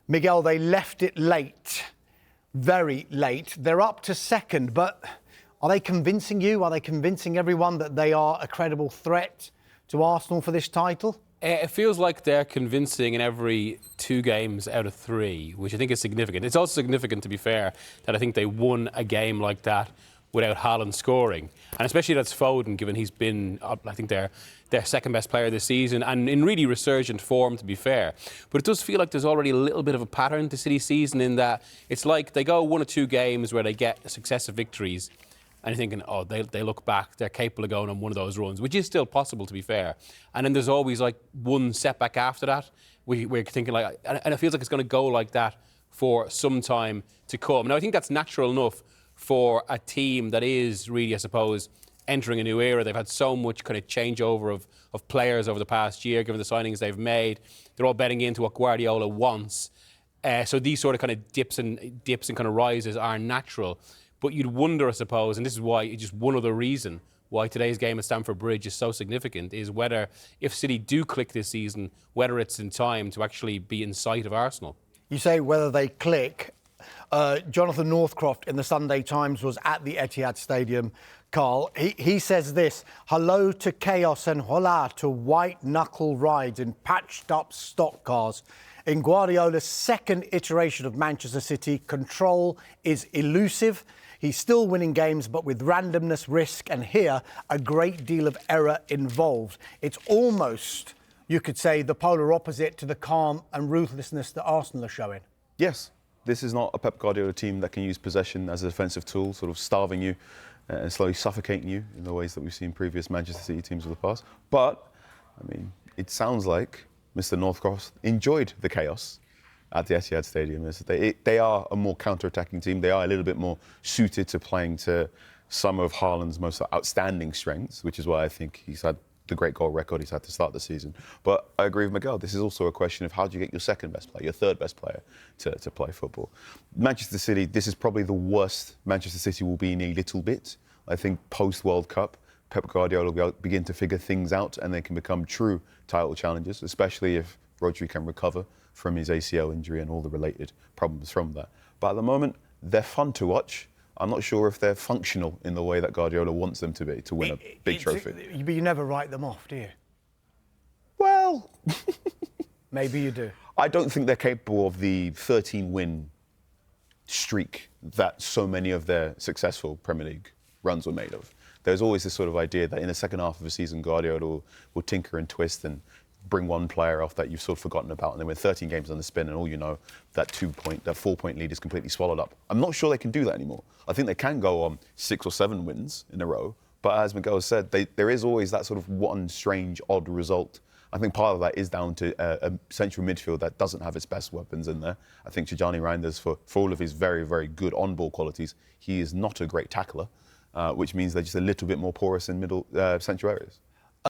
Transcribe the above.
Miguel, they left it late, very late. They're up to second, but are they convincing you? Are they convincing everyone that they are a credible threat to Arsenal for this title? It feels like they're convincing in every 2 games out of 3, which I think is significant. It's also significant, to be fair, that I think they won a game like that without Haaland scoring. And especially that's Foden, given he's been, I think, their second best player this season and in really resurgent form, to be fair. But it does feel like there's already a little bit of a pattern to City's season in that it's like they go 1 or 2 games where they get successive victories and you're thinking, oh, they look back, they're capable of going on one of those runs, which is still possible, to be fair. And then there's always like one setback after that. We're thinking like, and it feels like it's going to go like that for some time to come. Now, I think that's natural enough for a team that is really, I suppose, entering a new era. They've had so much kind of changeover of players over the past year, given the signings they've made. They're all betting into what Guardiola wants. So these sort of kind of dips and kind of rises are natural. But you'd wonder, I suppose, and this is why, just one other reason why today's game at Stamford Bridge is so significant, is whether, if City do click this season, whether it's in time to actually be in sight of Arsenal. You say whether they click. Jonathan Northcroft in the Sunday Times was at the Etihad Stadium, Carl. He says this: hello to chaos and hola to white-knuckle rides in patched-up stock cars. In Guardiola's second iteration of Manchester City, control is elusive. He's still winning games, but with randomness, risk, and here, a great deal of error involved. It's almost, you could say, the polar opposite to the calm and ruthlessness that Arsenal are showing. Yes. This is not a Pep Guardiola team that can use possession as a defensive tool, sort of starving you and slowly suffocating you in the ways that we've seen previous Manchester City teams of the past. But, I mean, it sounds like Mr. Northcroft enjoyed the chaos at the Etihad Stadium. They are a more counter-attacking team. They are a little bit more suited to playing to some of Haaland's most outstanding strengths, which is why I think he's had the great goal record he's had to start the season. But I agree with Miguel. This is also a question of how do you get your second best player, your third best player to play football. Manchester City, this is probably the worst Manchester City will be in a little bit. I think post-World Cup, Pep Guardiola will begin to figure things out and they can become true title challengers, especially if Rodri can recover from his ACL injury and all the related problems from that. But at the moment, they're fun to watch. I'm not sure if they're functional in the way that Guardiola wants them to be to win a big trophy. But you never write them off, do you? Well... Maybe you do. I don't think they're capable of the 13-win streak that so many of their successful Premier League runs were made of. There's always this sort of idea that in the second half of a season, Guardiola will tinker and twist and bring one player off that you've sort of forgotten about, and then with 13 games on the spin and all you know, that 4-point lead is completely swallowed up. I'm not sure they can do that anymore. I think they can go on 6 or 7 wins in a row, but as Miguel said, there is always that sort of one strange, odd result. I think part of that is down to a central midfield that doesn't have its best weapons in there. I think Tijjani Reinders, for all of his very, very good on-ball qualities, he is not a great tackler, which means they're just a little bit more porous in middle central areas.